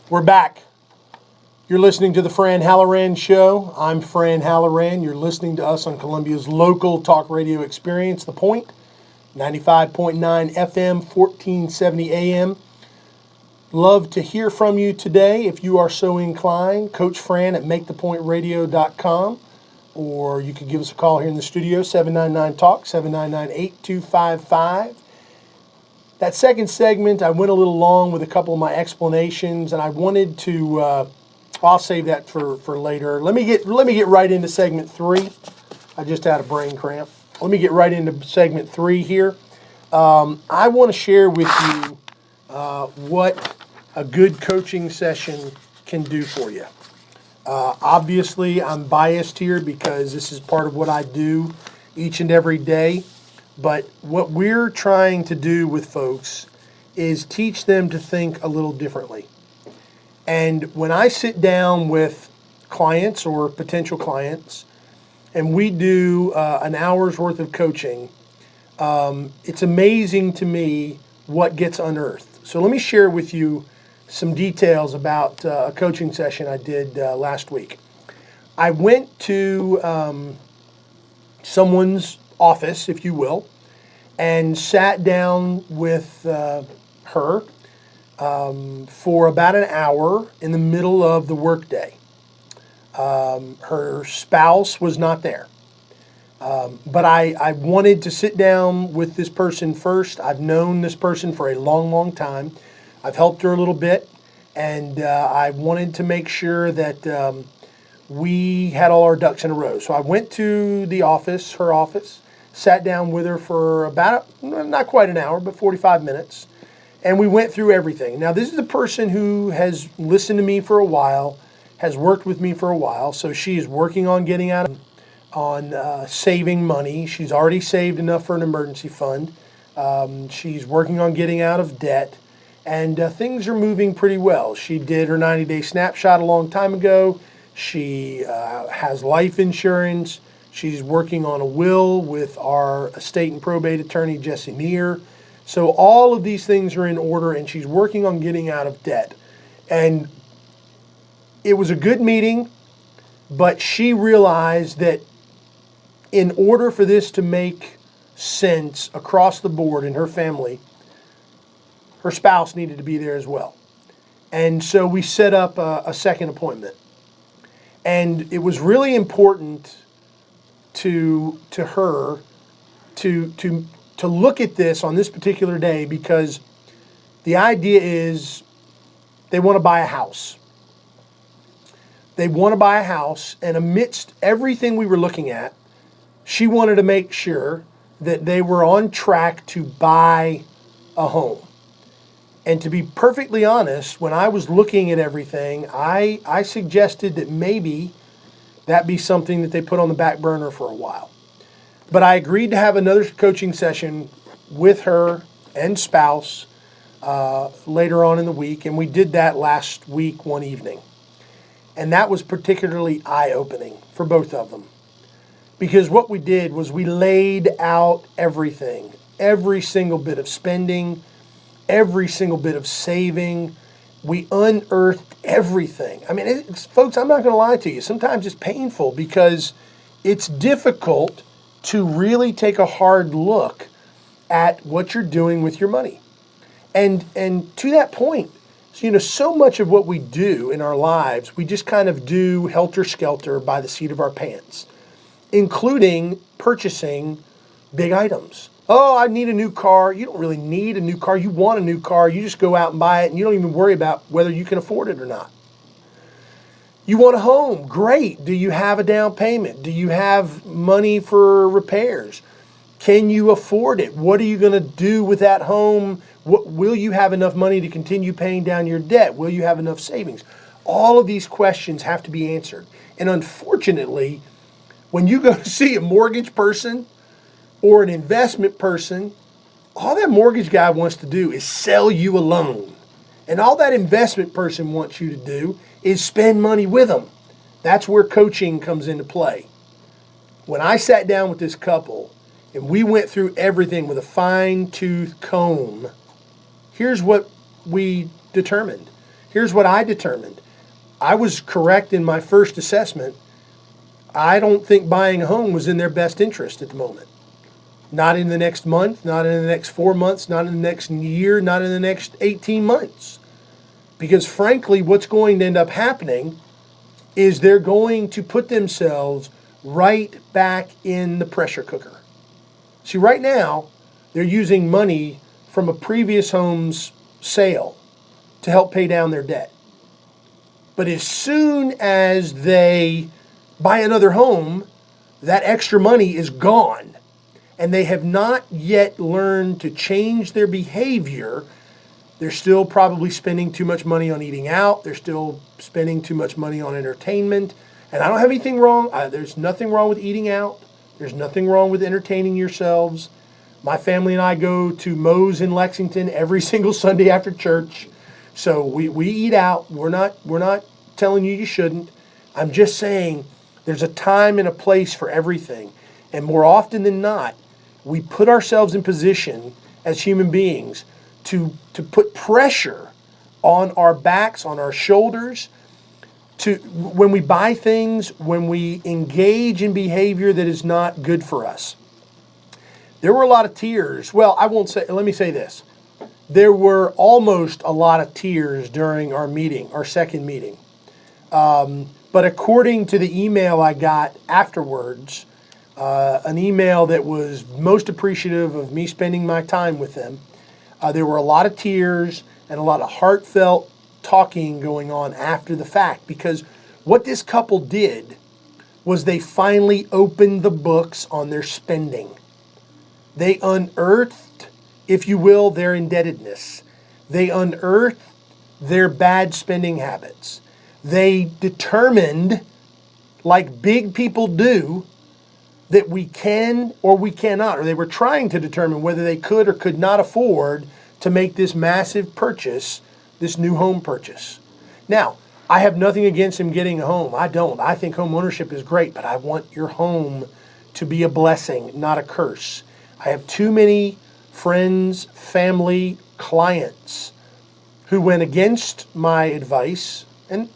We're back. You're listening to the Fran Halloran Show. I'm Fran Halloran. You're listening to us on Columbia's local talk radio experience, The Point, 95.9 FM, 1470 AM. Love to hear from you today if you are so inclined. Coach Fran at MakeThePointRadio.com, or you could give us a call here in the studio, 799-TALK, 799-8255. That second segment, I went a little long with a couple of my explanations, and I wanted to, I'll save that for later. Let me get right into segment 3. I just had a brain cramp. Let me get right into segment 3 here. I want to share with you what a good coaching session can do for you. Obviously, I'm biased here because this is part of what I do each and every day. But what we're trying to do with folks is teach them to think a little differently. And when I sit down with clients or potential clients, and we do an hour's worth of coaching, it's amazing to me what gets unearthed. So let me share with you some details about a coaching session I did last week. I went to someone's office, if you will, and sat down with her for about an hour in the middle of the workday. Her spouse was not there. But I wanted to sit down with this person first. I've known this person for a long, long time. I've helped her a little bit, and I wanted to make sure that we had all our ducks in a row. So I went to the office, her office, sat down with her for about, not quite an hour, but 45 minutes, and we went through everything. Now, this is a person who has listened to me for a while, has worked with me for a while, so she is working on getting out on saving money. She's already saved enough for an emergency fund. She's working on getting out of debt, and things are moving pretty well. She did her 90-day snapshot a long time ago. She has life insurance. She's working on a will with our estate and probate attorney, Jesse Neer. So all of these things are in order, and she's working on getting out of debt. And it was a good meeting, but she realized that in order for this to make sense across the board in her family, her spouse needed to be there as well. And so we set up a second appointment. And it was really important to her to look at this on this particular day, because the idea is they want to buy a house. They want to buy a house, and amidst everything we were looking at, she wanted to make sure that they were on track to buy a home. And to be perfectly honest, when I was looking at everything, I suggested that maybe that be something that they put on the back burner for a while. But I agreed to have another coaching session with her and spouse later on in the week, and we did that last week one evening. And that was particularly eye-opening for both of them. Because what we did was we laid out everything, every single bit of spending, every single bit of saving. We unearthed everything. I mean, folks, I'm not going to lie to you. Sometimes it's painful because it's difficult to really take a hard look at what you're doing with your money. And to that point, so much of what we do in our lives, we just kind of do helter-skelter by the seat of our pants, including purchasing big items. Oh, I need a new car. You don't really need a new car. You want a new car. You just go out and buy it, and you don't even worry about whether you can afford it or not. You want a home. Great. Do you have a down payment? Do you have money for repairs? Can you afford it? What are you going to do with that home? Will you have enough money to continue paying down your debt? Will you have enough savings? All of these questions have to be answered. And unfortunately, when you go to see a mortgage person or an investment person, all that mortgage guy wants to do is sell you a loan. And all that investment person wants you to do is spend money with them. That's where coaching comes into play. When I sat down with this couple and we went through everything with a fine-tooth comb, here's what we determined. here's what I determined. I was correct in my first assessment. I don't think buying a home was in their best interest at the moment. Not in the next month, not in the next 4 months, not in the next year, not in the next 18 months. Because frankly, what's going to end up happening is they're going to put themselves right back in the pressure cooker. See, right now, they're using money from a previous home's sale to help pay down their debt. But as soon as they buy another home, that extra money is gone. And they have not yet learned to change their behavior. They're still probably spending too much money on eating out. They're still spending too much money on entertainment. And I don't have anything wrong. There's nothing wrong with eating out. There's nothing wrong with entertaining yourselves. My family and I go to Moe's in Lexington every single Sunday after church. So we eat out. We're not telling you shouldn't. I'm just saying there's a time and a place for everything. And more often than not, we put ourselves in position as human beings to put pressure on our backs, on our shoulders, when we buy things, when we engage in behavior that is not good for us. There were a lot of tears. Well, let me say this. There were almost a lot of tears during our meeting, our second meeting. But according to the email I got afterwards, an email that was most appreciative of me spending my time with them, there were a lot of tears and a lot of heartfelt talking going on after the fact, because what this couple did was they finally opened the books on their spending. They unearthed, if you will, their indebtedness. They unearthed their bad spending habits. They determined, like big people do, that we can or we cannot, or they were trying to determine whether they could or could not afford to make this massive purchase, this new home purchase. Now, I have nothing against them getting a home. I don't. I think home ownership is great, but I want your home to be a blessing, not a curse. I have too many friends, family, clients who went against my advice. And,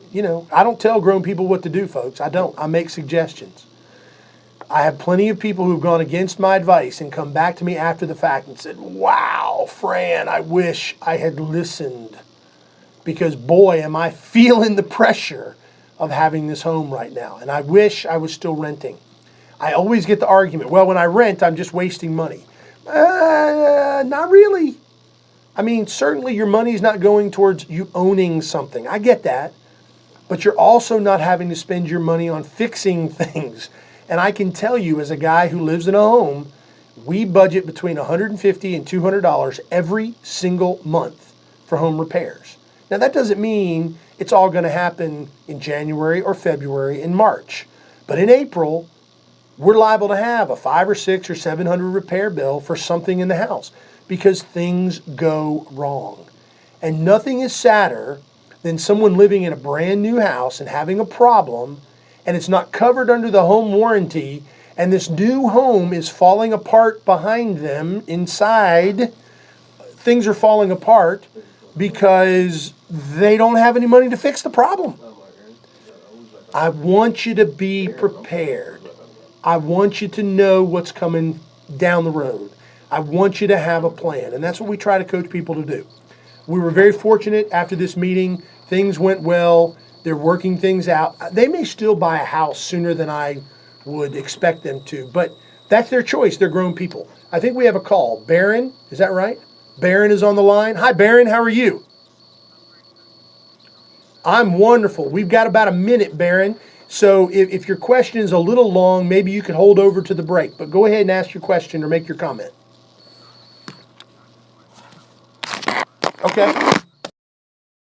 I don't tell grown people what to do, folks. I don't. I make suggestions. I have plenty of people who've gone against my advice and come back to me after the fact and said, wow, Fran, I wish I had listened. Because, boy, am I feeling the pressure of having this home right now. And I wish I was still renting. I always get the argument, well, when I rent, I'm just wasting money. Not really. I mean, certainly your money's not going towards you owning something. I get that. But you're also not having to spend your money on fixing things. And I can tell you, as a guy who lives in a home, we budget between $150 and $200 every single month for home repairs. Now, that doesn't mean it's all going to happen in January or February and March. But in April, we're liable to have a $500 or $600 or $700 repair bill for something in the house because things go wrong. And nothing is sadder than someone living in a brand new house and having a problem, and it's not covered under the home warranty, and this new home is falling apart behind them inside. Things are falling apart because they don't have any money to fix the problem. I want you to be prepared. I want you to know what's coming down the road. I want you to have a plan, and that's what we try to coach people to do. We were very fortunate after this meeting. Things went well. They're working things out. They may still buy a house sooner than I would expect them to, but that's their choice. They're grown people. I think we have a call. Baron, is that right? Baron is on the line. Hi, Baron. How are you? I'm wonderful. We've got about a minute, Baron. So if your question is a little long, maybe you could hold over to the break. But go ahead and ask your question or make your comment. Okay.